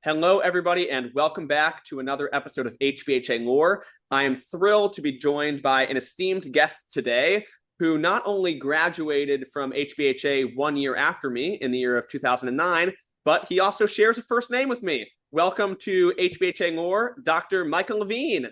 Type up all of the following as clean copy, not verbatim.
Hello, everybody, and welcome back to another episode of HBHA Lore. I am thrilled to be joined by an esteemed guest today who not only graduated from HBHA 1 year after me in the year of 2009, but he also shares a first name with me. Welcome to HBHA Lore, Dr. Micah Levine.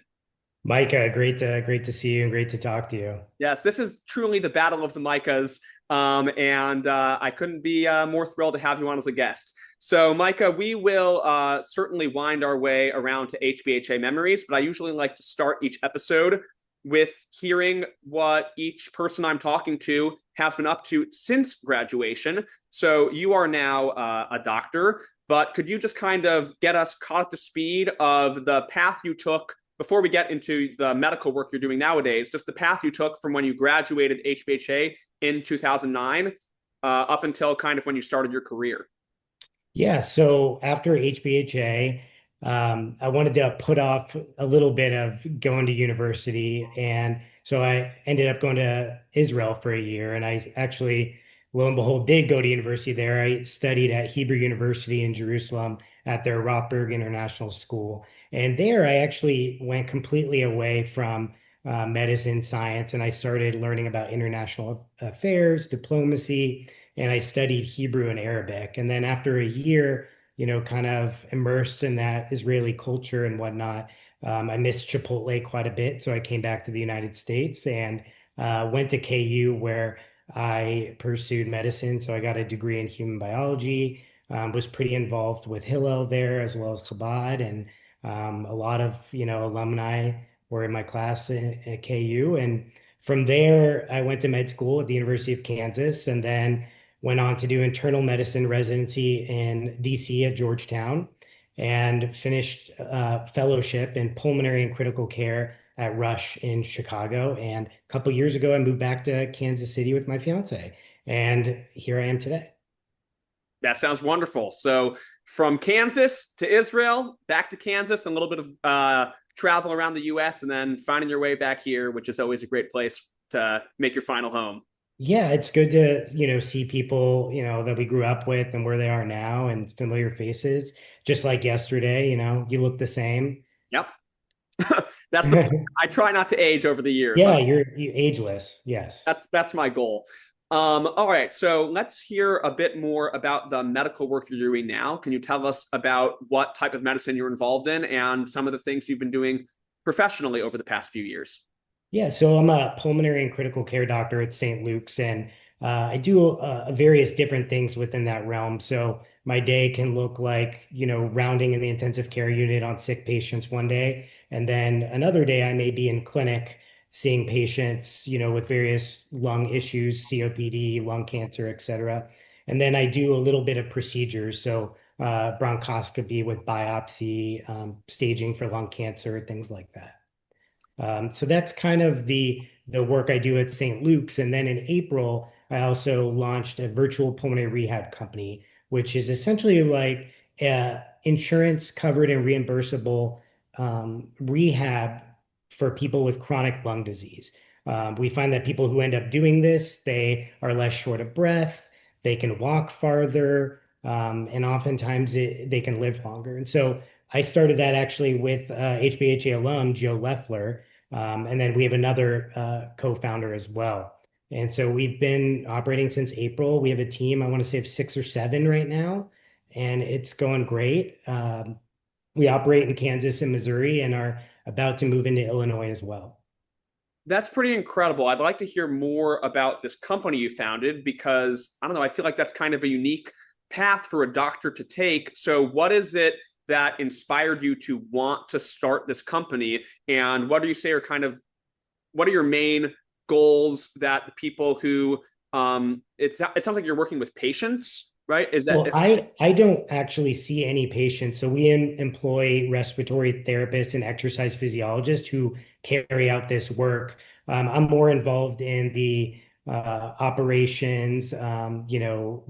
Micah, great to see you and great to talk to you. Yes, this is truly the battle of the Micahs, and I couldn't be more thrilled to have you on as a guest. So, Micah, we will certainly wind our way around to HBHA memories, but I usually like to start each episode with hearing what each person I'm talking to has been up to since graduation. So, you are now a doctor, but could you just kind of get us caught up to speed of the path you took before we get into the medical work you're doing nowadays, just the path you took from when you graduated HBHA in 2009 up until kind of when you started your career? Yeah, so after HBHA, I wanted to put off a little bit of going to university. And so I ended up going to Israel for a year. And I actually, lo and behold, did go to university there. I studied at Hebrew University in Jerusalem at their Rothberg International School. And there I actually went completely away from medicine science and I started learning about international affairs, diplomacy, and I studied Hebrew and Arabic. And then after a year, kind of immersed in that Israeli culture and whatnot, I missed Chipotle quite a bit. So I came back to the United States and went to KU where I pursued medicine. So I got a degree in human biology, was pretty involved with Hillel there as well as Chabad. And a lot of, alumni were in my class at KU. And from there, I went to med school at the University of Kansas and then went on to do internal medicine residency in DC at Georgetown and finished fellowship in pulmonary and critical care at Rush in Chicago. And a couple years ago, I moved back to Kansas City with my fiance. And here I am today. That sounds wonderful. So from Kansas to Israel, back to Kansas, and a little bit of travel around the U.S., and then finding your way back here, which is always a great place to make your final home. Yeah, it's good to, see people, that we grew up with and where they are now and familiar faces. Just like yesterday, you look the same. Yep. That's the plan. I try not to age over the years. Yeah, you ageless. Yes. That's my goal. All right, so let's hear a bit more about the medical work you're doing now. Can you tell us about what type of medicine you're involved in and some of the things you've been doing professionally over the past few years? Yeah, so I'm a pulmonary and critical care doctor at St. Luke's, and I do various different things within that realm. So my day can look like, rounding in the intensive care unit on sick patients one day, and then another day I may be in clinic seeing patients, with various lung issues, COPD, lung cancer, et cetera. And then I do a little bit of procedures, so bronchoscopy with biopsy, staging for lung cancer, things like that. So that's kind of the work I do at St. Luke's. And then in April, I also launched a virtual pulmonary rehab company, which is essentially like insurance covered and reimbursable rehab for people with chronic lung disease. We find that people who end up doing this, they are less short of breath, they can walk farther, and oftentimes they can live longer. And so I started that actually with HBHA alum Joe Leffler, and then we have another co-founder as well. And so we've been operating since April. We have a team, I want to say, of 6 or 7 right now, and it's going great. We operate in Kansas and Missouri and are about to move into Illinois as well. That's pretty incredible. I'd like to hear more about this company you founded because I don't know, I feel like that's kind of a unique path for a doctor to take. So, what is it that inspired you to want to start this company? And what do you say are kind of what are your main goals that the people who it sounds like you're working with patients, right? Is that Well, I don't actually see any patients. So we employ respiratory therapists and exercise physiologists who carry out this work. I'm more involved in the operations,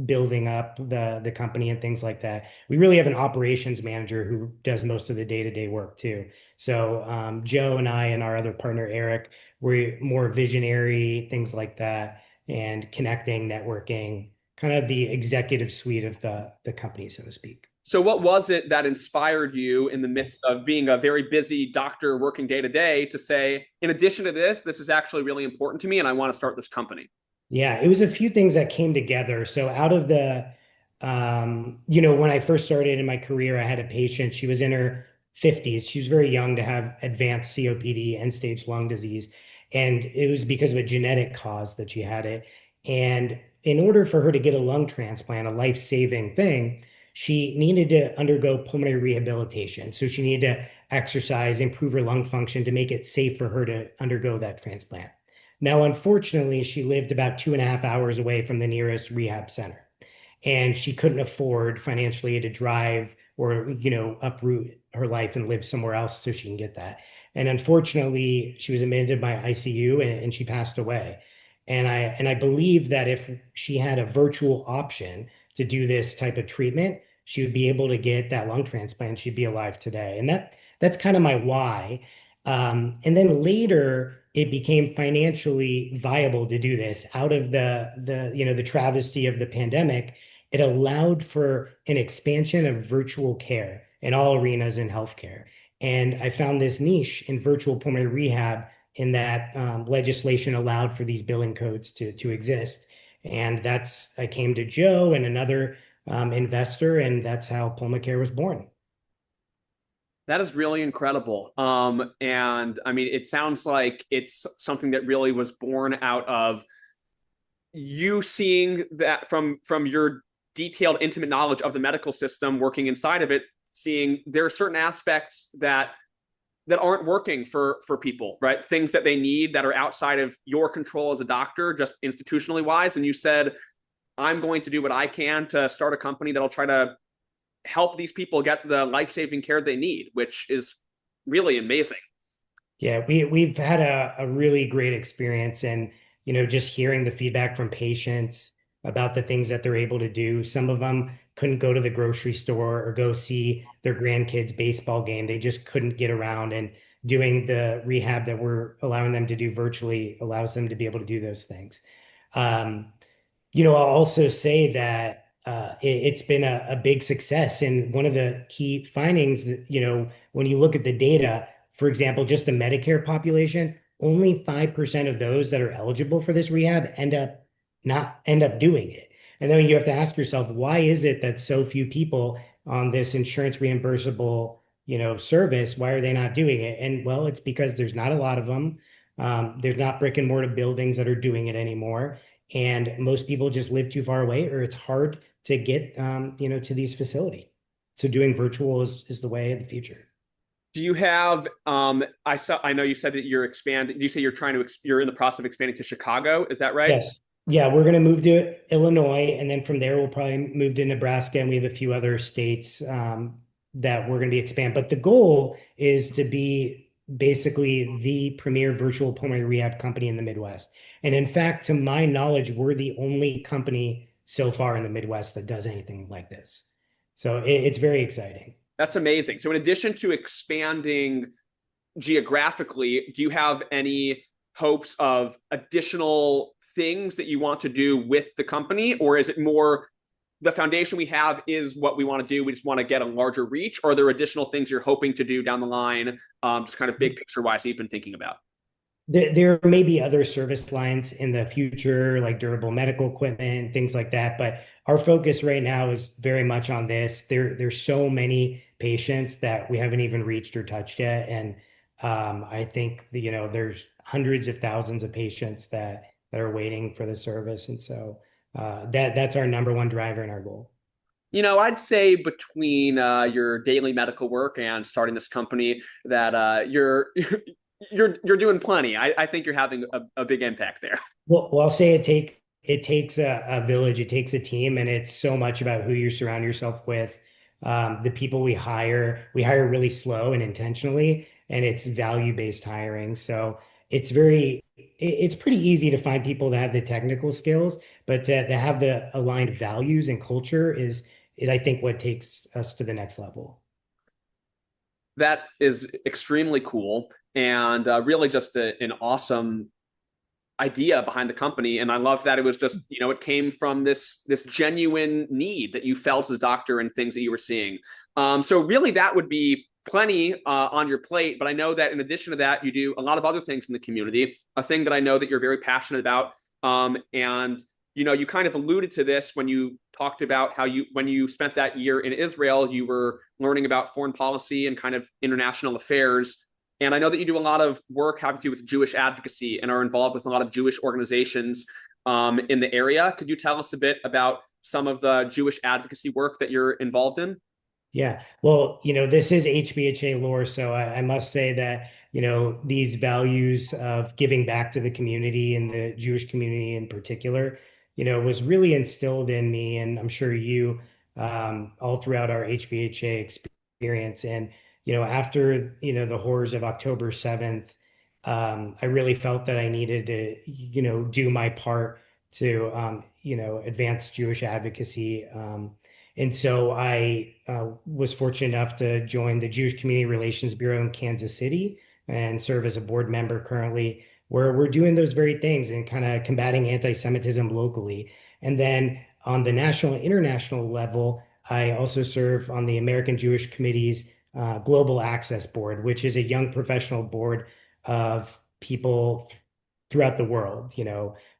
building up the company and things like that. We really have an operations manager who does most of the day-to-day work too. So Joe and I and our other partner Eric, we're more visionary, things like that, and connecting, networking, kind of the executive suite of the company, so to speak. So, what was it that inspired you in the midst of being a very busy doctor working day to day to say, in addition to this, this is actually really important to me and I want to start this company? Yeah, it was a few things that came together. So out of when I first started in my career, I had a patient. She was in her 50s. She was very young to have advanced COPD, end-stage lung disease. And it was because of a genetic cause that she had it. And in order for her to get a lung transplant, a life-saving thing, she needed to undergo pulmonary rehabilitation. So she needed to exercise, improve her lung function to make it safe for her to undergo that transplant. Now, unfortunately, she lived about 2.5 hours away from the nearest rehab center, and she couldn't afford financially to drive or, uproot her life and live somewhere else so she can get that. And unfortunately, she was admitted by ICU and she passed away. And I believe that if she had a virtual option to do this type of treatment, she would be able to get that lung transplant. She'd be alive today. And that's kind of my why. And then later, it became financially viable to do this out of the travesty of the pandemic. It allowed for an expansion of virtual care in all arenas in healthcare. And I found this niche in virtual pulmonary rehab in that legislation allowed for these billing codes to exist. And I came to Joe and another investor, and that's how Pulmacare was born. That is really incredible. And I mean, it sounds like it's something that really was born out of you seeing that from your detailed, intimate knowledge of the medical system, working inside of it, seeing there are certain aspects that aren't working for people, right? Things that they need that are outside of your control as a doctor, just institutionally wise. And you said, I'm going to do what I can to start a company that'll try to help these people get the life-saving care they need, which is really amazing. Yeah, we've had a really great experience, and just hearing the feedback from patients about the things that they're able to do. Some of them couldn't go to the grocery store or go see their grandkids' baseball game. They just couldn't get around, and doing the rehab that we're allowing them to do virtually allows them to be able to do those things. Um, I'll also say that it's been a big success. And one of the key findings that, when you look at the data, for example, just the Medicare population, only 5% of those that are eligible for this rehab end up doing it. And then you have to ask yourself, why is it that so few people on this insurance reimbursable, service, why are they not doing it? And well, it's because there's not a lot of them. There's not brick and mortar buildings that are doing it anymore, and most people just live too far away, or it's hard to get to these facilities. So doing virtual is the way of the future. Do you have I know you said that you're expanding. Do you say you're in the process of expanding to Chicago? Is that right? Yes. Yeah, we're going to move to Illinois, and then from there we'll probably move to Nebraska, and we have a few other states that we're going to be expand. But the goal is to be basically the premier virtual pulmonary rehab company in the Midwest. And in fact, to my knowledge, we're the only company so far in the Midwest that does anything like this. So it's very exciting. That's amazing. So in addition to expanding geographically, do you have any hopes of additional things that you want to do with the company, or is it more the foundation we have is what we want to do? We just want to get a larger reach, or are there additional things you're hoping to do down the line, just kind of big picture wise that you've been thinking about? There may be other service lines in the future, like durable medical equipment, things like that. But our focus right now is very much on this. There's so many patients that we haven't even reached or touched yet. And I think there's hundreds of thousands of patients that are waiting for the service. And so that's our number one driver and our goal. I'd say between your daily medical work and starting this company that you're doing plenty. I think you're having a big impact there. Well, I'll say it takes a village, it takes a team, and it's so much about who you surround yourself with. The people we hire really slow and intentionally, and it's value-based hiring. So it's pretty easy to find people that have the technical skills, but to have the aligned values and culture is I think what takes us to the next level. That is extremely cool and really just an awesome idea behind the company, and I love that it was just, it came from this genuine need that you felt as a doctor and things that you were seeing. So really, that would be plenty on your plate. But I know that in addition to that, you do a lot of other things in the community. A thing that I know that you're very passionate about, and you kind of alluded to this when you talked about how when you spent that year in Israel, you were learning about foreign policy and kind of international affairs. And I know that you do a lot of work having to do with Jewish advocacy and are involved with a lot of Jewish organizations in the area. Could you tell us a bit about some of the Jewish advocacy work that you're involved in? Yeah. Well, this is HBHA lore, so I must say that, these values of giving back to the community and the Jewish community in particular, was really instilled in me, and I'm sure you, all throughout our HBHA experience. And, after, the horrors of October 7th, I really felt that I needed to, do my part to, advance Jewish advocacy. And so I was fortunate enough to join the Jewish Community Relations Bureau in Kansas City and serve as a board member currently, where we're doing those very things and kind of combating anti-Semitism locally. And then on the national and international level, I also serve on the American Jewish Committee's Global Access Board, which is a young professional board of people throughout the world,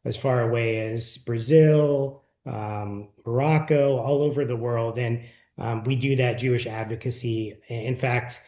as far away as Brazil, Morocco, all over the world. And we do that Jewish advocacy. In fact,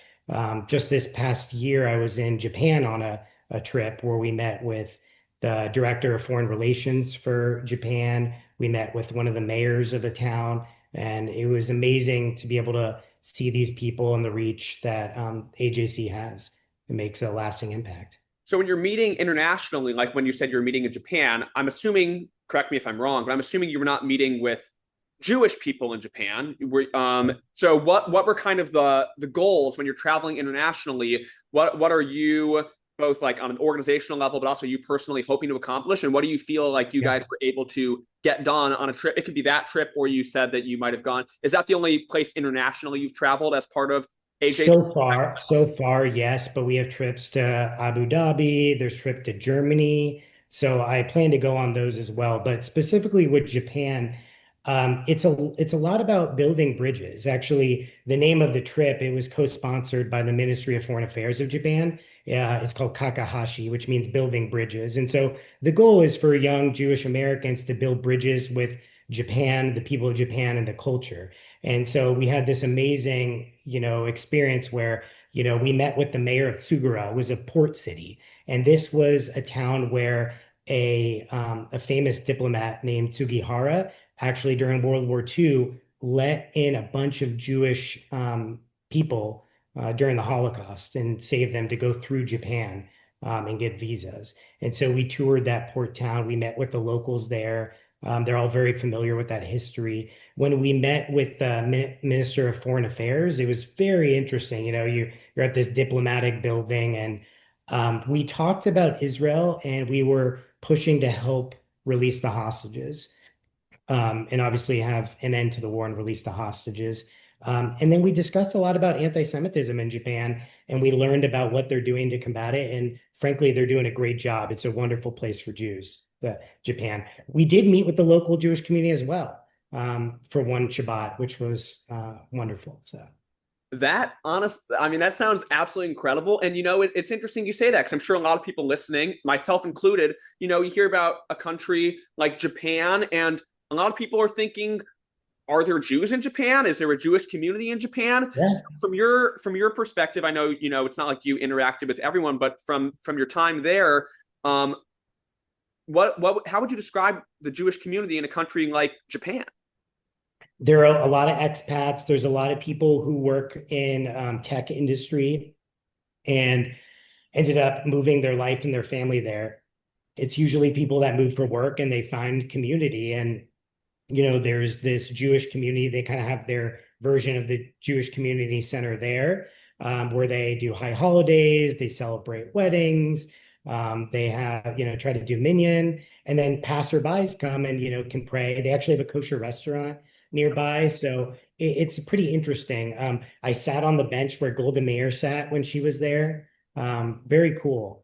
just this past year, I was in Japan on a trip where we met with the director of foreign relations for Japan. We met with one of the mayors of the town, and it was amazing to be able to see these people and the reach that AJC has. It makes a lasting impact. So when you're meeting internationally, like when you said you're meeting in Japan, I'm assuming, correct me if I'm wrong, but I'm assuming you were not meeting with Jewish people in Japan. So what were kind of the goals when you're traveling internationally? What are you both like on an organizational level, but also you personally hoping to accomplish? And what do you feel like you Yeah. guys were able to get done on a trip? It could be that trip, or you said that you might have gone. Is that the only place internationally you've traveled as part of AJ? So far, yes, but we have trips to Abu Dhabi, there's trip to Germany. So I plan to go on those as well. But specifically with Japan, it's a lot about building bridges. Actually, the name of the trip, it was co-sponsored by the Ministry of Foreign Affairs of Japan. It's called Kakahashi, which means building bridges. And so the goal is for young Jewish Americans to build bridges with Japan, the people of Japan, and the culture. And so we had this amazing, experience where, we met with the mayor of Tsugura. It was a port city. And this was a town where a famous diplomat named Tsugihara, actually during World War II, let in a bunch of Jewish people during the Holocaust and saved them to go through Japan and get visas. And so we toured that port town. We met with the locals there. They're all very familiar with that history. When we met with the Minister of Foreign Affairs, it was very interesting. You're at this diplomatic building, and we talked about Israel, and we were pushing to help release the hostages, and obviously have an end to the war and release the hostages. And then we discussed a lot about anti-Semitism in Japan, and we learned about what they're doing to combat it. And frankly, they're doing a great job. It's a wonderful place for Jews, Japan. We did meet with the local Jewish community as well, for one Shabbat, which was wonderful. So that sounds absolutely incredible. And it's interesting you say that, because I'm sure a lot of people listening, myself included, you hear about a country like Japan, and a lot of people are thinking, are there Jews in Japan? Is there a Jewish community in Japan? yeah. So from your perspective, I know it's not like you interacted with everyone, but from your time there, how would you describe the Jewish community in a country like Japan? There are a lot of expats. There's a lot of people who work in tech industry and ended up moving their life and their family there. It's usually people that move for work and they find community. And there's this Jewish community. They kind of have their version of the Jewish Community Center there, where they do high holidays, they celebrate weddings, they have, try to do minyan, and then passerbys come and, can pray. They actually have a kosher restaurant nearby. So it's pretty interesting. I sat on the bench where Golda Meir sat when she was there. Very cool.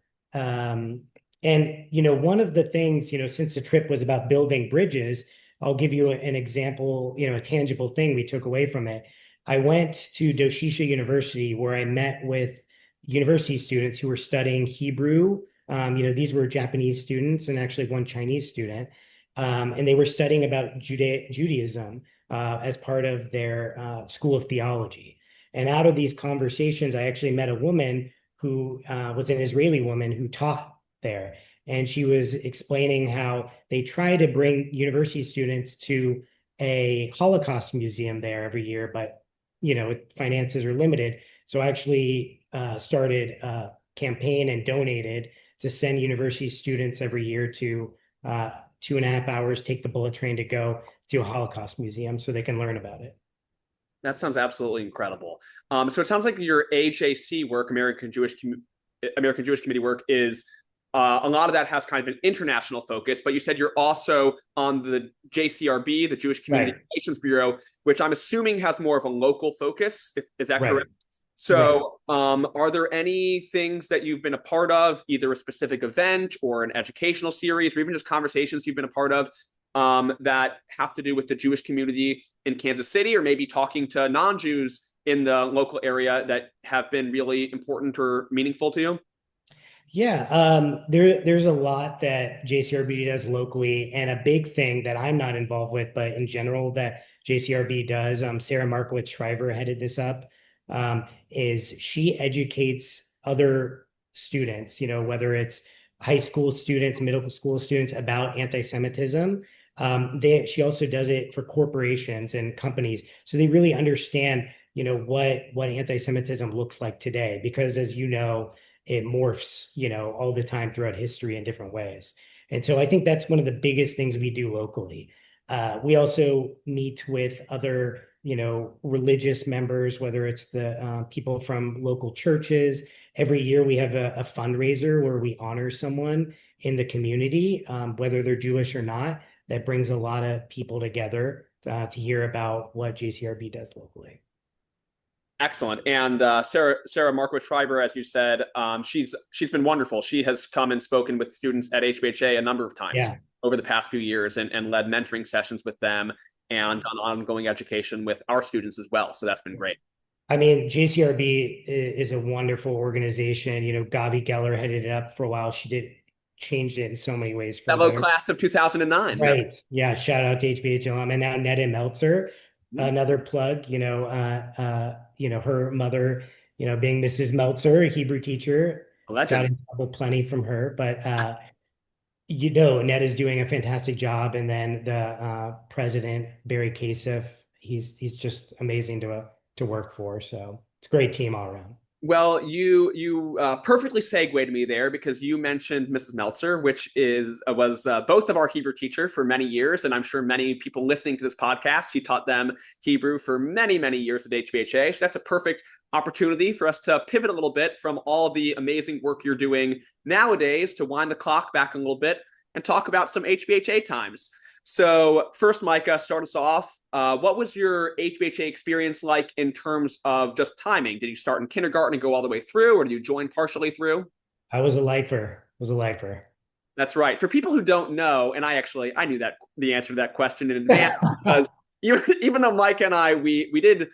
And, one of the things, since the trip was about building bridges, I'll give you an example, a tangible thing we took away from it. I went to Doshisha University where I met with university students who were studying Hebrew. These were Japanese students and actually one Chinese student. And they were studying about Judaism as part of their school of theology. And out of these conversations, I actually met a woman who was an Israeli woman who taught there. And she was explaining how they try to bring university students to a Holocaust museum there every year, but finances are limited. So I actually started a campaign and donated to send university students every year to 2.5 hours, take the bullet train to go to a Holocaust museum so they can learn about it. That sounds absolutely incredible. So it sounds like your AJC work, American Jewish Committee work, is a lot of that has kind of an international focus, but you said you're also on the JCRB, the Jewish Community Right. Relations Bureau, which I'm assuming has more of a local focus. Is that Right. correct? Right. So, are there any things that you've been a part of, either a specific event or an educational series, or even just conversations you've been a part of that have to do with the Jewish community in Kansas City, or maybe talking to non-Jews in the local area that have been really important or meaningful to you? Yeah, there's a lot that JCRB does locally, and a big thing that I'm not involved with, but in general that JCRB does. Sarah Markowitz Shriver headed this up. Is she educates other students, whether it's high school students, middle school students about anti-Semitism. She also does it for corporations and companies, so they really understand, what anti-Semitism looks like today. Because as you know, it morphs, all the time throughout history in different ways. And so I think that's one of the biggest things we do locally. We also meet with other, religious members, whether it's the people from local churches. Every year we have a fundraiser where we honor someone in the community, whether they're Jewish or not. That brings a lot of people together to hear about what JCRB does locally. Excellent. And Sarah Markowitz Schreiber, as you said, she's been wonderful. She has come and spoken with students at HBHA a number of times Yeah. over the past few years and led mentoring sessions with them and on ongoing education with our students as well. So that's been great. I mean, JCRB is a wonderful organization. Gavi Geller headed it up for a while. She did changed it in so many ways for the Fellow better. class of 2009. Yeah. Right. Yeah. Shout out to HBHA alum. And now Netta Meltzer, Mhm. another plug, her mother, being Mrs. Meltzer, a Hebrew teacher, A got legend. in trouble plenty from her. But Ned is doing a fantastic job. And then the president, Barry Kasif, he's just amazing to work for. So it's a great team all around. Well, you perfectly segued me there because you mentioned Mrs. Meltzer, which is was both of our Hebrew teacher for many years, and I'm sure many people listening to this podcast, she taught them Hebrew for many years at HBHA. So that's a perfect opportunity for us to pivot a little bit from all the amazing work you're doing nowadays to wind the clock back a little bit and talk about some HBHA times. So first, Micah, start us off. What was your HBHA experience like in terms of just timing? Did you start in kindergarten and go all the way through, or did you join partially through? I was a lifer. Was a lifer. That's right. For people who don't know, and I knew that the answer to that question in advance because even though Mike and I we did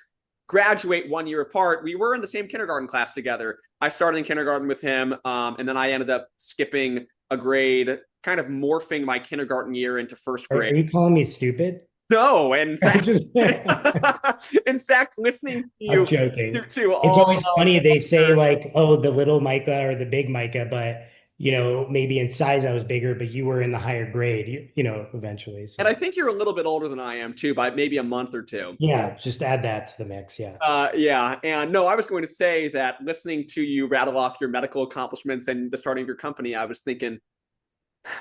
graduate 1 year apart, we were in the same kindergarten class together. I started in kindergarten with him, and then I ended up skipping a grade, kind of morphing my kindergarten year into first Are grade. you calling me stupid? No, in I'm fact, just, in fact, listening to I'm you joking. to It's all always funny they say your, like, oh, the little Micah or the big Micah, but maybe in size I was bigger, but you were in the higher grade, eventually. and I So think you're a little bit older than I am too, by maybe a month or two. yeah, just add that to the mix. Yeah. Yeah, and no, I was going to say that listening to you rattle off your medical accomplishments and the starting of your company, I was thinking,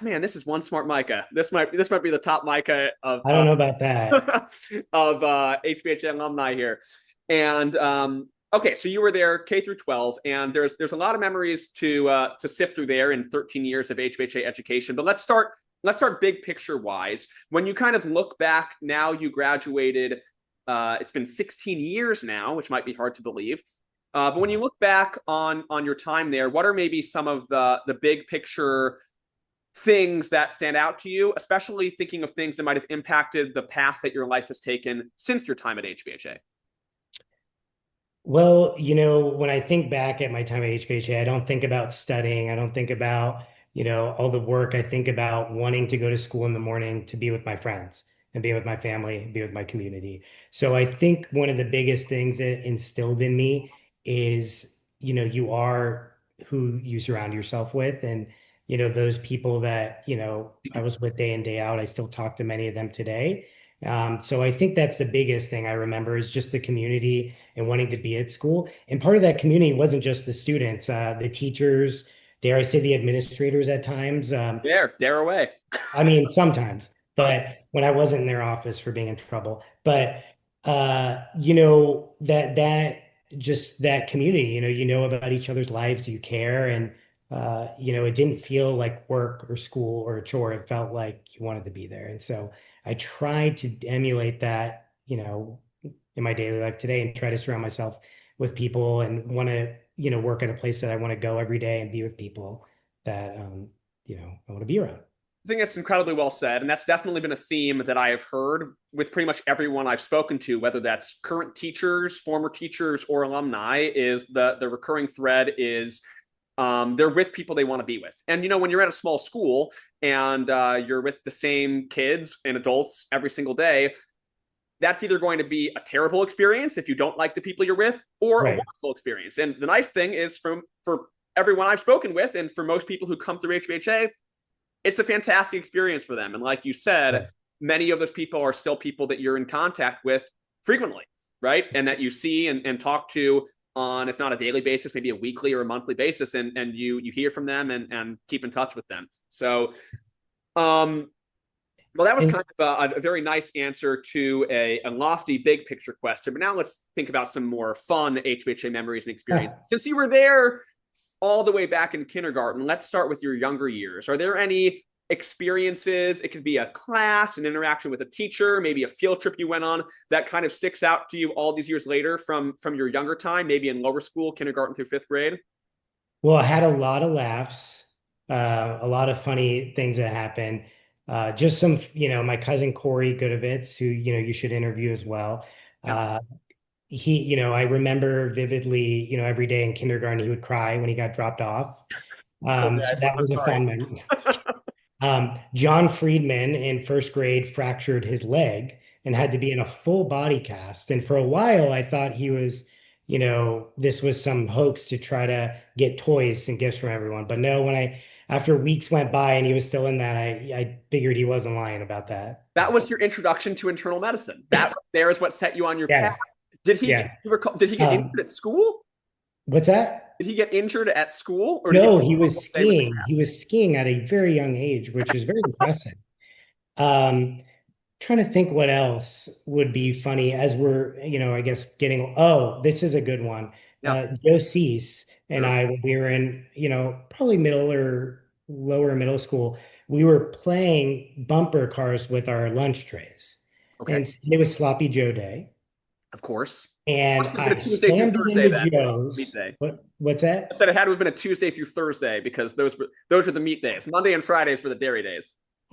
man, this is one smart Micah. This might be the top Micah of I don't know about that. of HBHA alumni here. And okay, so you were there K through 12, and there's a lot of memories to sift through there in 13 years of HBHA education. But let's start big picture wise. When you kind of look back, now you graduated. It's been 16 years now, which might be hard to believe. But when you look back on your time there, what are maybe some of the big picture things that stand out to you, especially thinking of things that might have impacted the path that your life has taken since your time at HBHA? Well, when I think back at my time at HBHA, I don't think about studying. I don't think about, all the work. I think about wanting to go to school in the morning to be with my friends and be with my family, be with my community. So I think one of the biggest things that instilled in me is, you are who you surround yourself with. And, those people that, I was with day in, day out, I still talk to many of them today. So I think that's the biggest thing I remember is just the community and wanting to be at school. And part of that community wasn't just the students, the teachers, dare I say the administrators at times. Dare away. I mean, sometimes, but when I wasn't in their office for being in trouble. But that just that community, about each other's lives, you care, and it didn't feel like work or school or a chore. It felt like you wanted to be there. And so I tried to emulate that, in my daily life today and try to surround myself with people and want to, work at a place that I want to go every day and be with people that I want to be around. I think that's incredibly well said. And that's definitely been a theme that I have heard with pretty much everyone I've spoken to, whether that's current teachers, former teachers, or alumni, is the recurring thread is they're with people they want to be with. And, when you're at a small school and you're with the same kids and adults every single day, that's either going to be a terrible experience if you don't like the people you're with, or a Right. wonderful experience. And the nice thing is for everyone I've spoken with and for most people who come through HBHA, it's a fantastic experience for them. And like you said, Right. many of those people are still people that you're in contact with frequently, right? And that you see and talk to on, if not a daily basis, maybe a weekly or a monthly basis, and you hear from them and keep in touch with them. So, well, that was And kind of a very nice answer to a lofty big picture question. But now let's think about some more fun HBHA memories and experiences. Since you were there all the way back in kindergarten, let's start with your younger years. Are there any experiences? It could be a class, an interaction with a teacher, maybe a field trip you went on that kind of sticks out to you all these years later from your younger time, maybe in lower school, kindergarten through fifth grade? well, I had a lot of laughs, a lot of funny things that happened. Just some, my cousin Corey Goodovitz, who, you should interview as well. Yeah, Uh, I remember vividly, every day in kindergarten, he would cry when he got dropped off. poor guy. So that I'm was a sorry. fun memory. John Friedman in first grade fractured his leg and had to be in a full body cast. And for a while, I thought he was, this was some hoax to try to get toys and gifts from everyone. But no, after weeks went by and he was still in that, I figured he wasn't lying about that. That was your introduction to internal medicine. That there is what set you on your path. Yes. Did he Yeah. did he get injured Um, at school? what's that? Did he get injured at school, or did he No, he was just stay with the skiing. He cast? was skiing at a very young age, which is very impressive. Um, Trying to think what else would be funny as we're, I guess getting, oh, this is a good one. Yeah, Joe Cease and sure. I, when we were in, probably middle or lower middle school, we were playing bumper cars with our lunch trays. Okay, And it was Sloppy Joe Day. of course. And Must have been I a Tuesday through slammed it Thursday into then. Meat Joe's. day. What's I that? said it had to have been a Tuesday through Thursday because those were the meat days. Monday and Fridays were the dairy days.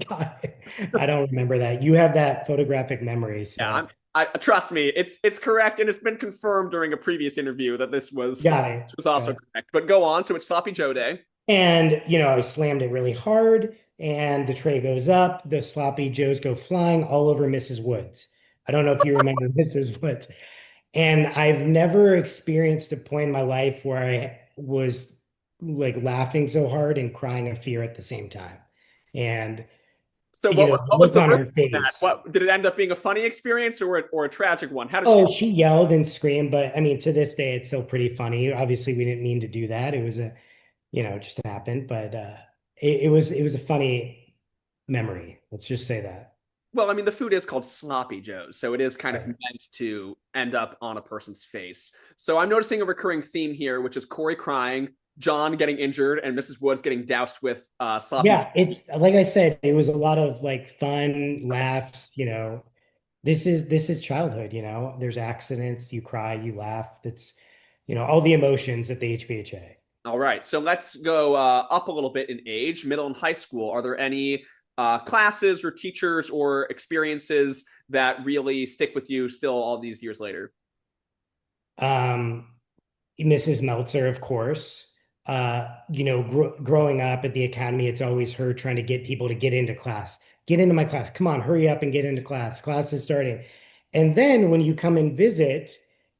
I don't remember that. You have that photographic memory, Yeah, so I trust me, it's correct, and it's been confirmed during a previous interview that got it. this was also correct. But go on. So it's Sloppy Joe Day. And, I slammed it really hard, and the tray goes up. The sloppy joes go flying all over Mrs. Woods. I don't know if you remember Mrs. Woods. And I've never experienced a point in my life where I was like laughing so hard and crying in fear at the same time. And, So the what was look the on version her of that? face. What did it end up being a funny experience or a tragic one? How did she? Oh, she yelled and screamed, but I mean, to this day, it's still pretty funny. Obviously, we didn't mean to do that. It was just happened, but it was a funny memory. Let's just say that. Well, I mean, the food is called Sloppy Joe's, so it is kind of Right. meant to end up on a person's face. So I'm noticing a recurring theme here, which is Corey crying, John getting injured, and Mrs. Woods getting doused with sloppy Yeah, it's like I said, it was a lot of like fun laughs, This is childhood, There's accidents, you cry, you laugh. That's, all the emotions at the HBHA. All right, so let's go up a little bit in age, middle and high school. Are there any classes or teachers or experiences that really stick with you still all these years later? Um, Mrs. Meltzer, of course. Growing up at the academy, it's always her trying to get people to get into class. Get into my class. Come on, hurry up and get into class. Class is starting. And then when you come and visit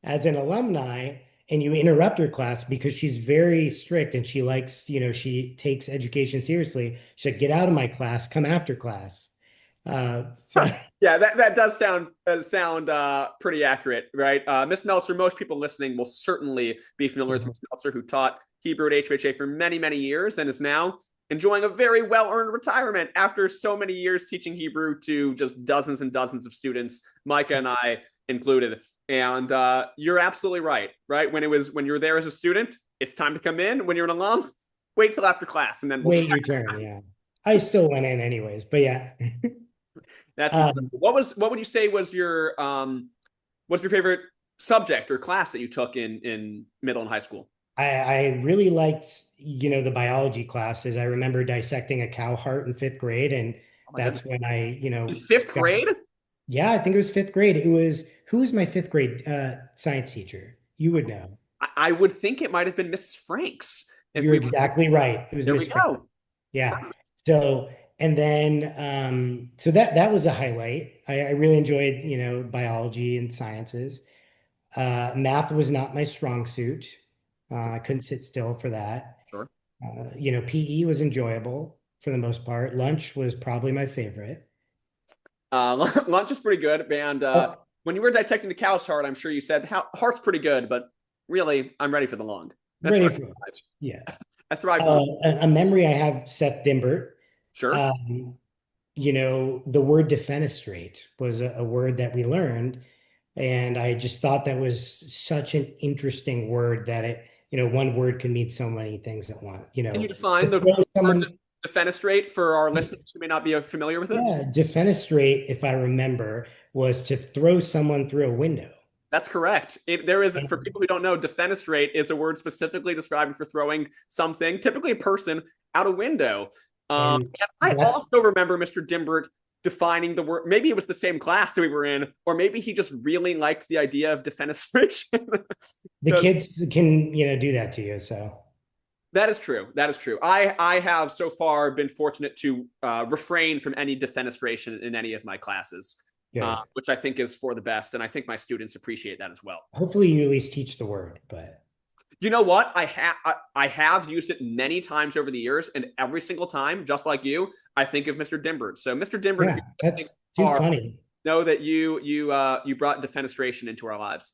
as an alumni and you interrupt her class because she's very strict and she likes, she takes education seriously, she's like, get out of my class, come after class. So Yeah, that does sound pretty accurate, right? Miss Meltzer, most people listening will certainly be familiar with Miss Meltzer, who taught Hebrew at HBHA for many, many years and is now enjoying a very well-earned retirement after so many years teaching Hebrew to just dozens and dozens of students, Micah and I included. And you're absolutely right, right? When you were there as a student, it's time to come in. When you're an alum, wait till after class, and then we'll wait check. your turn. Yeah. I still went in anyways, but yeah. That's incredible. Um, What would you say was your favorite subject or class that you took in middle and high school? I really liked, the biology classes. I remember dissecting a cow heart in fifth grade, and Oh my goodness. that's when In fifth got, grade? yeah, I think it was fifth grade. Who was my fifth grade science teacher? You would know. I would think it might have been Mrs. Franks. If You're we were, exactly right. It was there we Miss Frank. go. Yeah. So, and then, so that was a highlight. I really enjoyed, biology and sciences. Math was not my strong suit. I couldn't sit still for that. Sure. PE was enjoyable for the most part. Lunch was probably my favorite. Lunch is pretty good. And Oh, when you were dissecting the cow's heart, I'm sure you said heart's pretty good, but really, I'm ready for the lung. That's ready where I for it. thrive. Yeah. I thrive for the A memory I have, Seth Dimbert. sure. Um, the word defenestrate was a word that we learned. And I just thought that was such an interesting word that one word can mean so many things at once. Can you define To the throw word someone, defenestrate for our listeners who may not be familiar with it? yeah, defenestrate, if I remember, was to throw someone through a window. That's correct. There is, for And, people who don't know, defenestrate is a word specifically describing for throwing something, typically a person, out a window. and And I that's also remember Mr. Dimbert defining the word. Maybe it was the same class that we were in, or maybe he just really liked the idea of defenestration. the kids can, do that to you. So That is true. That is true. I have so far been fortunate to refrain from any defenestration in any of my classes, good. which I think is for the best, and I think my students appreciate that as well. Hopefully you at least teach the word, but You know what? I have used it many times over the years, and every single time, just like you, I think of Mr. Dimbert. So, Mr. Dimbert, if yeah, you're listening that's too far, funny. know that you brought defenestration into our lives.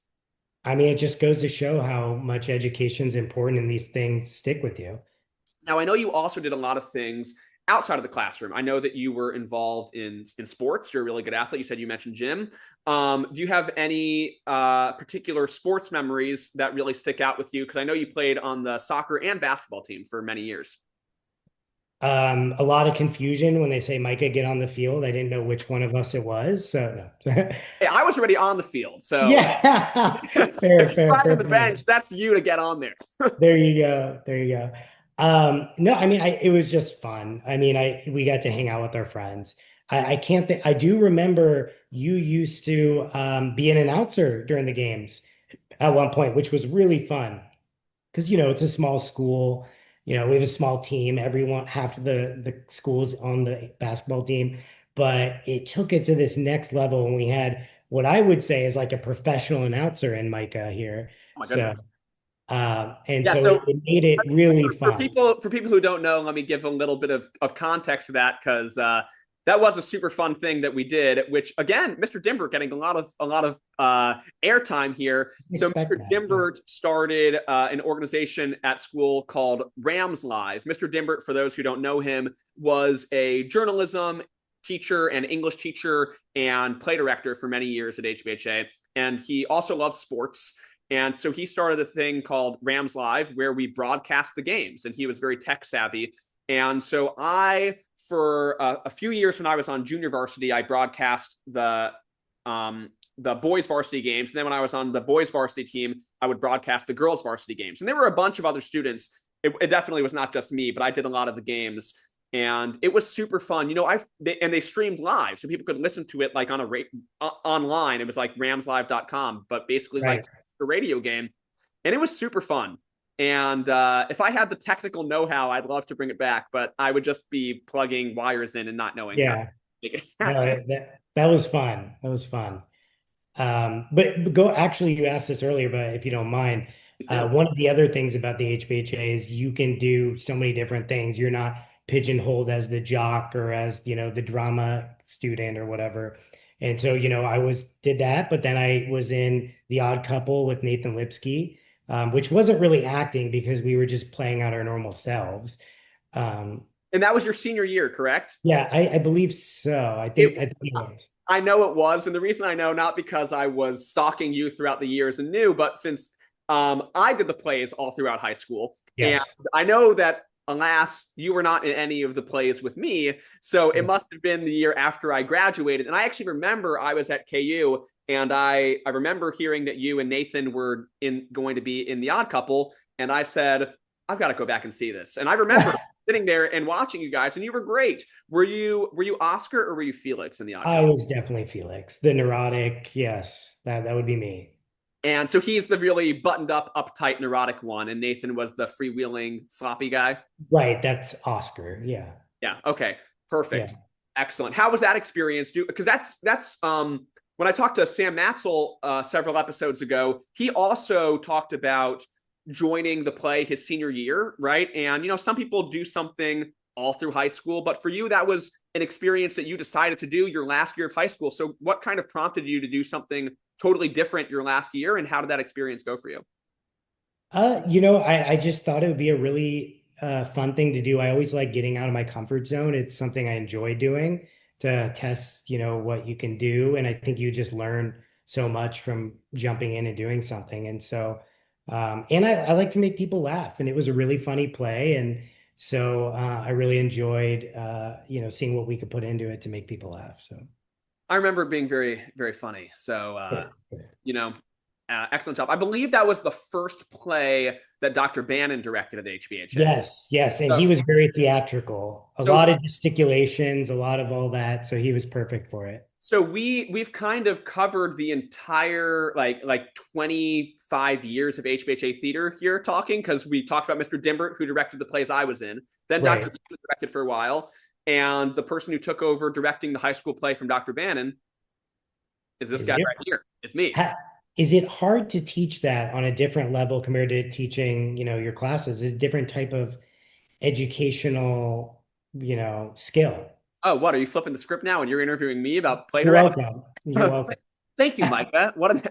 I mean, it just goes to show how much education is important and these things stick with you. Now, I know you also did a lot of things outside of the classroom. I know that you were involved in sports. You're a really good athlete. You said you mentioned gym. Do you have any particular sports memories that really stick out with you? Because I know you played on the soccer and basketball team for many years. A lot of confusion when they say Micah, get on the field. I didn't know which one of us it was. So no. Hey, I was already on the field, so Yeah. if Fair, you fair, sat on fair the play. bench, that's you to get on there. There you go. There you go. No, I mean, it was just fun. I mean, we got to hang out with our friends. I can't think, I do remember you used to be an announcer during the games at one point, which was really fun because it's a small school. We have a small team. Everyone, half of the schools on the basketball team, but it took it to this next level, and we had what I would say is like a professional announcer in Micah here. Oh my So, goodness. and Yeah, so so it made it really for fun. people who don't know, let me give a little bit of context to that because that was a super fun thing that we did. Which again, Mr. Dimbert getting a lot of airtime here. So Expect Mr. that. Yeah. Dimbert started an organization at school called Rams Live. Mr. Dimbert, for those who don't know him, was a journalism teacher and English teacher and play director for many years at HBHA, and he also loved sports. And so he started a thing called Rams Live where we broadcast the games, and he was very tech savvy. And so for a few years when I was on junior varsity, I broadcast the boys varsity games. And then when I was on the boys varsity team, I would broadcast the girls varsity games. And there were a bunch of other students it definitely was not just me, but I did a lot of the games, and it was super fun. They streamed live, so people could listen to it like on online. It was like ramslive.com, but basically like Right. a radio game, and it was super fun. And if I had the technical know-how, I'd love to bring it back, but I would just be plugging wires in and not knowing how to Yeah. make it No, happen. that was fun. That was fun. But go actually, you asked this earlier, but if you don't mind, Do. one of the other things about the HBHA is you can do so many different things. You're not pigeonholed as the jock or as, the drama student or whatever. And so, did that, but then I was in The Odd Couple with Nathan Lipsky, which wasn't really acting because we were just playing out our normal selves. Um, And that was your senior year, correct? yeah, I believe so. It I think it was. I know it was, and the reason I know, not because I was stalking you throughout the years and knew, but since I did the plays all throughout high school, and Yes. I know that, alas, you were not in any of the plays with me, so it must have been the year after I graduated. And I actually remember I was at KU, and I remember hearing that you and Nathan were going to be in The Odd Couple, and I said, I've got to go back and see this. And I remember sitting there and watching you guys, and you were great. Were you Oscar or were you Felix in The Odd I Couple? was definitely Felix, the neurotic. Yes, that would be me. And so he's the really buttoned up, uptight, neurotic one, and Nathan was the freewheeling, sloppy guy. Right, that's Oscar. Yeah, Yeah. Okay. yeah. Perfect. Excellent. How was that experience? Because that's when I talked to Sam Matzel several episodes ago, he also talked about joining the play his senior year, right? And some people do something all through high school, but for you, that was an experience that you decided to do your last year of high school. So, what kind of prompted you to do something totally different your last year, and how did that experience go for you? I just thought it would be a really fun thing to do. I always like getting out of my comfort zone. It's something I enjoy doing to test, what you can do. And I think you just learn so much from jumping in and doing something. And so, and I like to make people laugh. And it was a really funny play. And so I really enjoyed, seeing what we could put into it to make people laugh. So, I remember it being very, very funny. So, good. you know, excellent job. I believe that was the first play that Dr. Bannon directed at the HBHA. Yes, yes. And So, he was very theatrical. A so, lot of gesticulations, a lot of all that. So he was perfect for it. so we've kind of covered the entire like 25 years of HBHA theater here talking, because we talked about Mr. Dimbert, who directed the plays I was in. Then Dr. Right. Bannon was directed for a while, and the person who took over directing the high school play from Dr. Bannon is this Is guy it right here. It's me. ha- is it hard to teach that on a different level compared to teaching, your classes? Is it a different type of educational, skill? Oh, what are you flipping the script now and you're interviewing me about play You're directing? welcome. You're welcome. Thank you, Micah. What an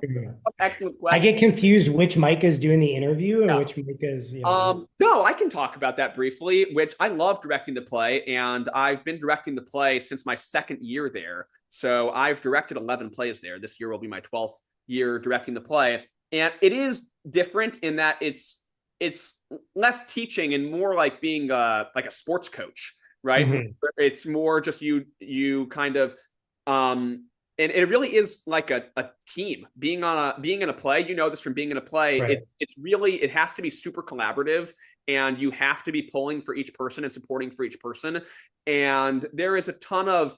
excellent I question. get confused which Micah's doing the interview and Yeah. which Micah's, No, I can talk about that briefly, which I love directing the play, and I've been directing the play since my second year there. So I've directed 11 plays there. This year will be my 12th year directing the play. And it is different in that it's less teaching and more like being like a sports coach, right? Mhm. It's more just you kind of and it really is like a team being in a play. You know this from being in a play. Right. It's really, it has to be super collaborative, and you have to be pulling for each person and supporting for each person. And there is a ton of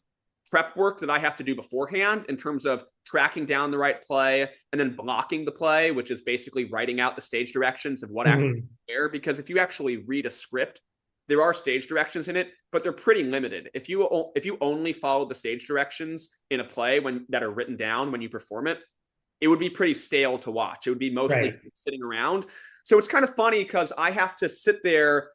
prep work that I have to do beforehand in terms of tracking down the right play and then blocking the play, which is basically writing out the stage directions of what actors Mhm. where. Because if you actually read a script, there are stage directions in it, but they're pretty limited. If you only follow the stage directions in a play that are written down when you perform it, it would be pretty stale to watch. It would be mostly Right. sitting around. So it's kind of funny because I have to sit there,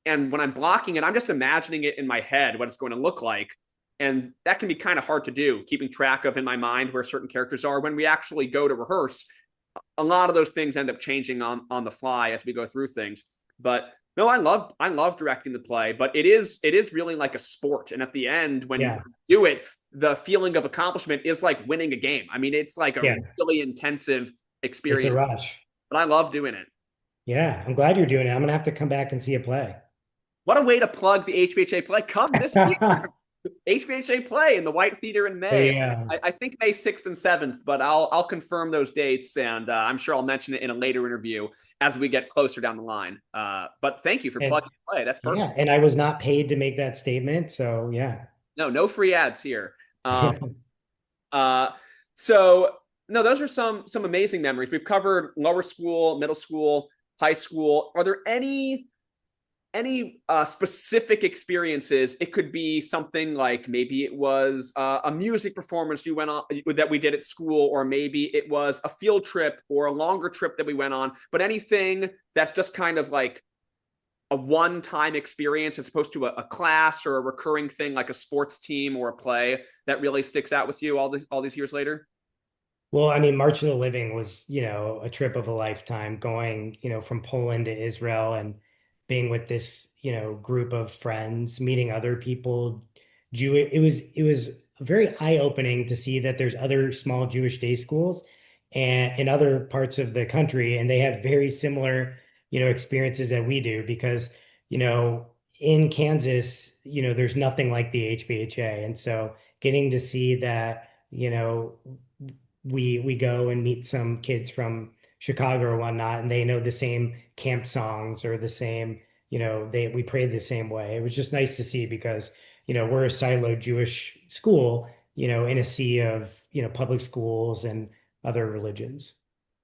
and when I'm blocking it, I'm just imagining it in my head what it's going to look like. And that can be kind of hard to do, keeping track of in my mind where certain characters are. When we actually go to rehearse, a lot of those things end up changing on the fly as we go through things. But no, I love directing the play, but it is really like a sport. And at the end, when you Yeah. do it, the feeling of accomplishment is like winning a game. I mean, it's like a Yeah. really intensive It's a experience, rush. but I love doing it. Yeah. I'm glad you're doing it. I'm gonna have to come back and see a play. What a way to plug the HBHA play. Come this year. HBHA play in the White Theater in May. Yeah. I think May 6th and 7th, but I'll confirm those dates, and I'm sure I'll mention it in a later interview as we get closer down the line. But thank you for And plugging play. That's perfect. yeah, and I was not paid to make that statement, so yeah. No, no free ads here. Um, uh, so no, those are some amazing memories. We've covered lower school, middle school, high school. Are there any specific experiences? It could be something like maybe it was a music performance you went on that we did at school, or maybe it was a field trip or a longer trip that we went on. But anything that's just kind of like a one-time experience as opposed to a class or a recurring thing like a sports team or a play that really sticks out with you all these years later. Well, I mean, March of the Living was, a trip of a lifetime going, from Poland to Israel and being with this, group of friends, meeting other people. It was very eye-opening to see that there's other small Jewish day schools and in other parts of the country, and they have very similar, experiences that we do because, in Kansas, there's nothing like the HBHA. And so getting to see that, we go and meet some kids from Chicago or whatnot, and they know the same camp songs or the same, we pray the same way. It was just nice to see because, we're a siloed Jewish school, in a sea of, public schools and other religions.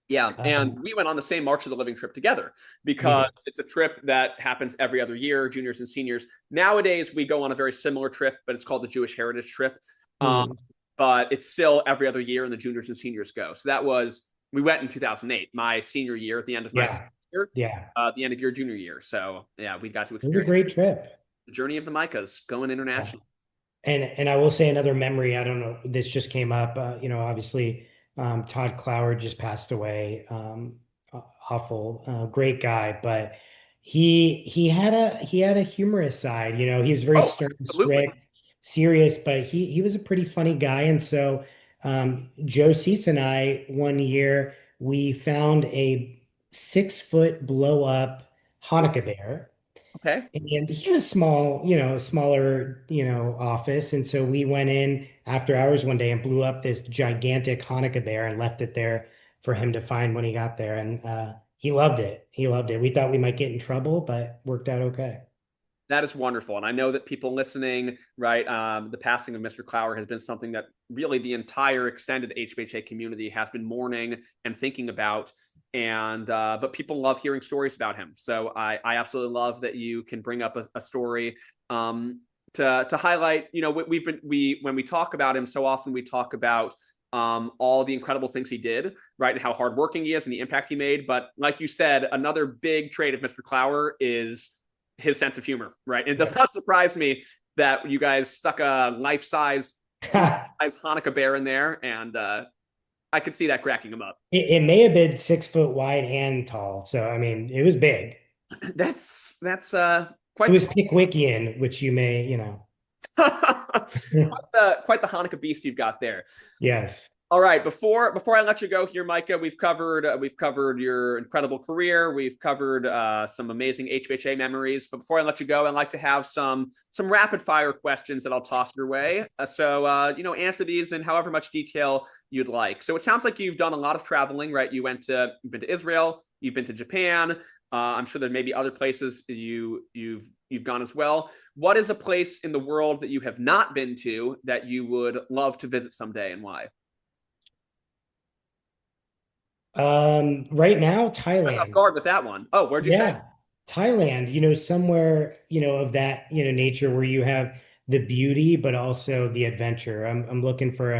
Yeah, and Um, we went on the same March of the Living trip together we because did. it's a trip that happens every other year, juniors and seniors. Nowadays, we go on a very similar trip, but it's called the Jewish Heritage Trip. Um, Hmm. but it's still every other year, and the juniors and seniors go. So we went in 2008, my senior year, at the end of my Yeah. year, Yeah. the end of your junior year. So yeah, we got to It was a experience great trip. the journey of the Micahs going Yeah. international. And I will say another memory. I don't know. This just came up. Obviously, Todd Cloward just passed away. Awful, great guy, but he had a humorous side. He was very Oh, stern, absolutely. strict, serious, but he was a pretty funny guy. And so, Joe Cease and I one year we found a 6 foot blow up Hanukkah bear Okay. and he had a smaller, office. And so we went in after hours one day and blew up this gigantic Hanukkah bear and left it there for him to find when he got there. And he loved it. He loved it. We thought we might get in trouble, but worked out okay. That is wonderful. And I know that people listening, right, the passing of Mr. Clower has been something that really the entire extended HBHA community has been mourning and thinking about. And but people love hearing stories about him. So I absolutely love that you can bring up a story to highlight. When we talk about him, so often we talk about all the incredible things he did, right, and how hardworking he is and the impact he made. But like you said, another big trait of Mr. Clower is his sense of humor, right? And it does Yeah. not surprise me that you guys stuck a life-size Hanukkah bear in there, and I could see that cracking him up. It may have been 6 foot wide and tall. So, I mean, it was big. That's It quite was Pickwickian, which you may, quite the Hanukkah beast you've got there. yes. All right, before I let you go here, Micah, we've covered your incredible career. We've covered some amazing HBHA memories. But before I let you go, I'd like to have some rapid fire questions that I'll toss your way. Answer these in however much detail you'd like. So it sounds like you've done a lot of traveling, right? You've been to Israel, you've been to Japan. I'm sure there may be other places you've gone as well. What is a place in the world that you have not been to that you would love to visit someday, and why? Right now, Off Thailand. guard with that one. Oh, where'd you say? Yeah, Thailand, somewhere, of that, nature where you have the beauty, but also the adventure. I'm looking for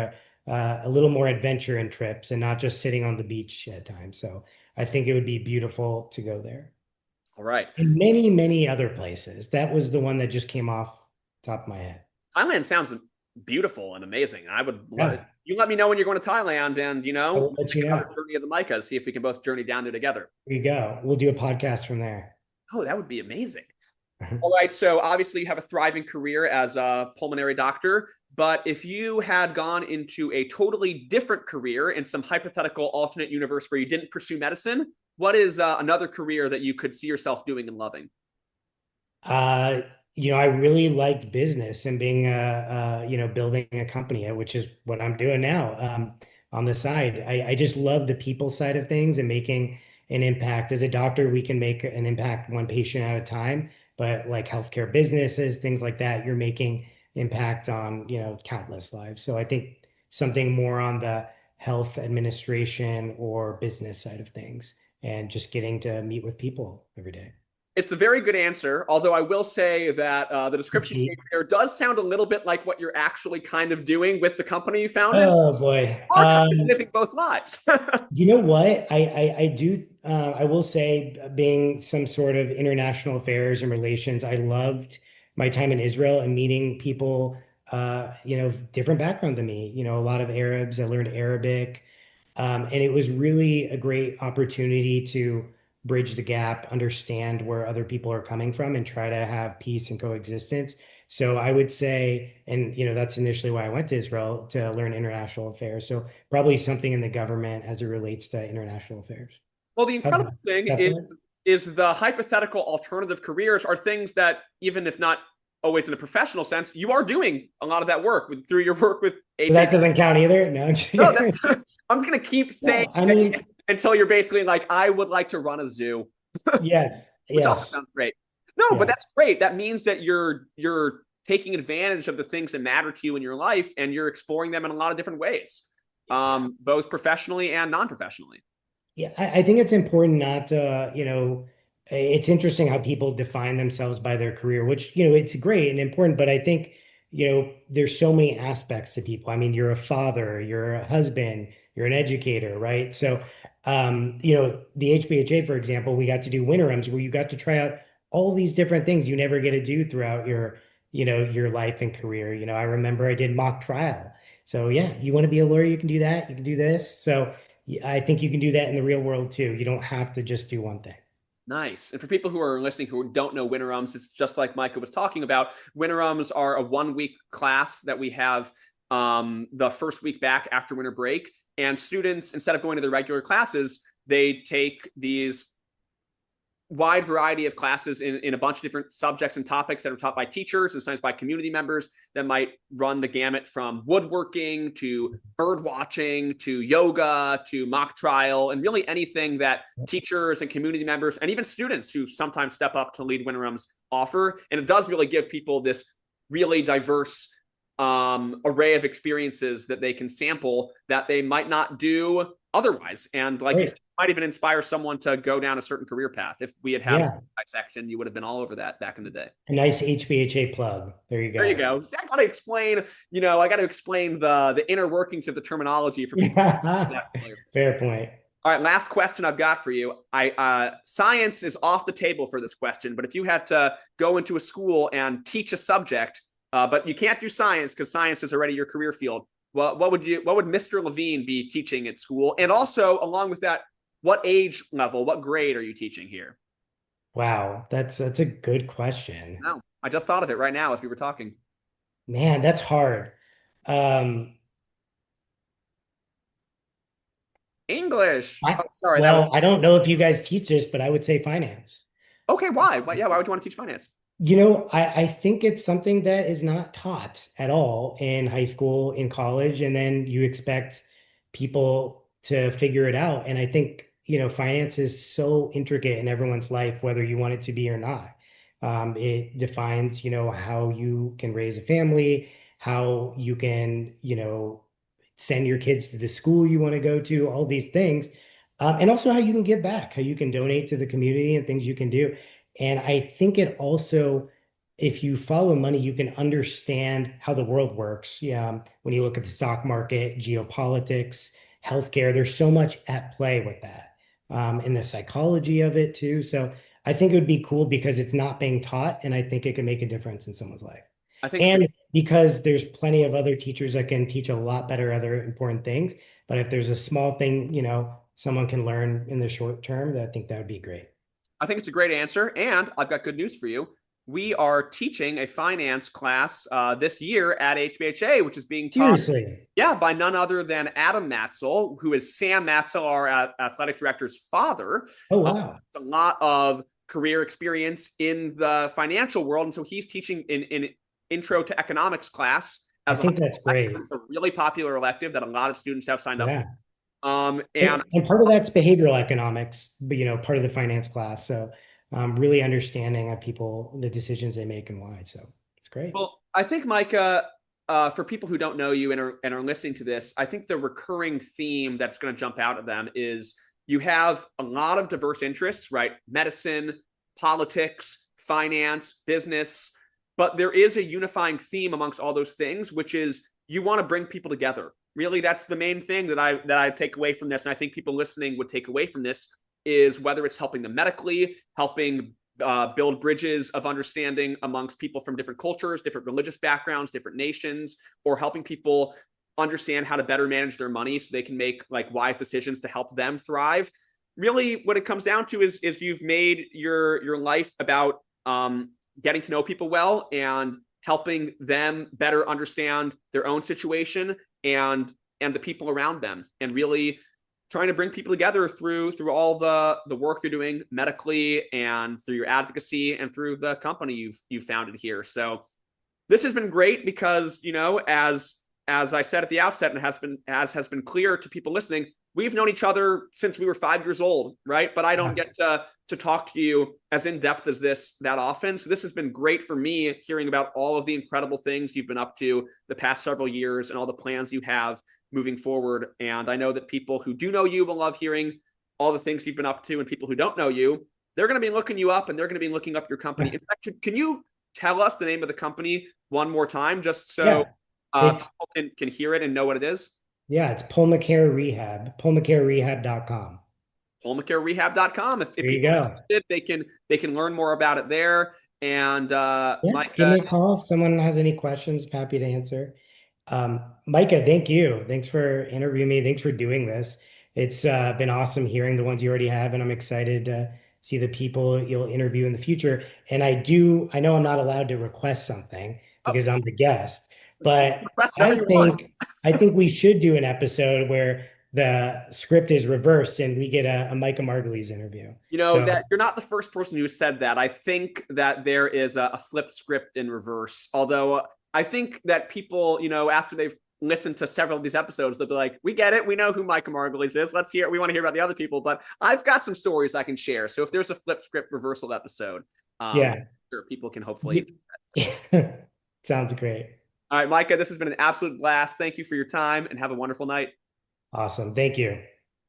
a little more adventure in trips and not just sitting on the beach at times. So I think it would be beautiful to go there. All right. And many, many other places. That was the one that just came off top of my head. Thailand sounds beautiful and amazing. I would love Yeah, you let me know when you're going to Thailand, and I will we'll let make you another know. journey of the Micah, see if we can both journey down there together. There you go. We'll do a podcast from there. Oh, that would be amazing. All right. So obviously you have a thriving career as a pulmonary doctor, but if you had gone into a totally different career in some hypothetical alternate universe where you didn't pursue medicine, what is another career that you could see yourself doing and loving? I really liked business and being building a company, which is what I'm doing now, on the side. I just love the people side of things and making an impact. As a doctor, we can make an impact one patient at a time, but like healthcare businesses, things like that, you're making impact on, countless lives. So I think something more on the health administration or business side of things and just getting to meet with people every day. It's a very good answer, although I will say that the description you gave there does sound a little bit like what you're actually kind of doing with the company you founded. Oh boy. You are kind of living both lives. You know what? I do I will say being some sort of international affairs and relations, I loved my time in Israel and meeting people different background than me. A lot of Arabs. I learned Arabic. And it was really a great opportunity to bridge the gap, understand where other people are coming from, and try to have peace and coexistence. So I would say, and that's initially why I went to Israel to learn international affairs. So probably something in the government as it relates to international affairs. Well, the How incredible about thing that for you? is the hypothetical alternative careers are things that, even if not always in a professional sense, you are doing a lot of that work through your work with So HH. that doesn't count either. No. No, that's I'm gonna keep saying No, I that mean, until you're basically like, I would like to run a zoo, yes, which also yes, sounds great. No, but yeah. that's great. That means that you're taking advantage of the things that matter to you in your life, and you're exploring them in a lot of different ways, both professionally and non-professionally. Yeah, I think it's important not to, it's interesting how people define themselves by their career, which, it's great and important, but I think, there's so many aspects to people. I mean, you're a father, you're a husband, you're an educator, right? So, the HBHA, for example, we got to do winterims where you got to try out all these different things you never get to do throughout your life and career. I remember I did mock trial. So yeah, you want to be a lawyer, you can do that, you can do this. So I think you can do that in the real world too. You don't have to just do one thing. Nice. And for people who are listening who don't know winterums, it's just like Micah was talking about. Winterums are a 1 week class that we have the first week back after winter break. And students, instead of going to their regular classes, they take these wide variety of classes in a bunch of different subjects and topics that are taught by teachers and sometimes by community members that might run the gamut from woodworking to bird watching to yoga to mock trial and really anything that teachers and community members and even students who sometimes step up to lead winterums offer. And it does really give people this really diverse array of experiences that they can sample that they might not do otherwise. And like you said, Great. might even inspire someone to go down a certain career path. If we had a Yeah. section, you would have been all over that back in the day. A nice HBHA plug. There you There you go. go. I got to explain, I got to explain the inner workings of the terminology for people. Fair point. All right, last question I've got for you. Science is off the table for this question, but if you had to go into a school and teach a subject, but you can't do science because science is already your career field. What would Mr. Levine be teaching at school? And also, along with that, what age level, what grade are you teaching here? Wow, that's a good question. No, I just thought of it right now as we were talking. Man, that's hard. Um, English. I, Oh, sorry, that was well, I don't know if you guys teach this, but I would say finance. okay. Why? Yeah, why would you want to teach finance? I think it's something that is not taught at all in high school, in college, and then you expect people to figure it out. And I think, finance is so intricate in everyone's life, whether you want it to be or not. It defines, how you can raise a family, how you can, send your kids to the school you want to go to, all these things. And also how you can give back, how you can donate to the community and things you can do. And I think it also, if you follow money, you can understand how the world works. Yeah, when you look at the stock market, geopolitics, healthcare, there's so much at play with that, and the psychology of it too. So I think it would be cool because it's not being taught, and I think it can make a difference in someone's life. I think it's a And because there's plenty of other teachers that can teach a lot better other important things. But if there's a small thing, someone can learn in the short term, I think that would be great. I think it's a great answer, and I've got good news for you. We are teaching a finance class this year at HBHA, which is being taught, Seriously. yeah, by none other than Adam Matzel, who is Sam Matzel, our athletic director's father. Oh, Uh, wow. a lot of career experience in the financial world. And so he's teaching in intro to economics class I as a think that's elective. great. It's a really popular elective that a lot of students have signed up for. Yeah. And And part of that's behavioral economics, but part of the finance class. So really understanding how people, the decisions they make and why. So it's great. well, I think Micah, for people who don't know you and are listening to this, I think the recurring theme that's going to jump out at them is you have a lot of diverse interests, right? Medicine, politics, finance, business, but there is a unifying theme amongst all those things, which is you want to bring people together. Really, that's the main thing that I take away from this, and I think people listening would take away from this is whether it's helping them medically, helping build bridges of understanding amongst people from different cultures, different religious backgrounds, different nations, or helping people understand how to better manage their money so they can make like wise decisions to help them thrive. Really, what it comes down to is you've made your life about getting to know people well and helping them better understand their own situation and the people around them, and really trying to bring people together through all the work you're doing medically and through your advocacy and through the company you've founded here. So this has been great because as I said at the outset, and has been clear to people listening, we've known each other since we were 5 years old, right? But I don't get to talk to you as in depth as this that often. So this has been great for me, hearing about all of the incredible things you've been up to the past several years and all the plans you have moving forward. And I know that people who do know you will love hearing all the things you've been up to, and people who don't know you, they're going to be looking you up and they're going to be looking up your company. In fact, can you tell us the name of the company one more time, just so Yeah. It's people can hear it and know what it is? Yeah, it's Pulmacare Rehab, pulmacarerehab.com. Pulmacarerehab.com. If There you people are go. interested, they can learn more about it there. And Yeah, give Micah, me a call if someone has any questions. Happy to answer. Micah, thank you. Thanks for interviewing me. Thanks for doing this. It's been awesome hearing the ones you already have, and I'm excited to see the people you'll interview in the future. And I know I'm not allowed to request something oh, because I'm the guest, but request whatever I you want. think I think we should do an episode where the script is reversed and we get a Micah Margolies interview. You know So that you're not the first person who said that. I think that there is a flipped script in reverse. Although I think that people, after they've listened to several of these episodes, they'll be like, "We get it. We know who Micah Margolies is. Let's hear. We want to hear about the other people." But I've got some stories I can share. So if there's a flip script reversal episode, yeah. sure, people can hopefully. Sounds great. All right, Micah, this has been an absolute blast. Thank you for your time, and have a wonderful night. Awesome. Thank you.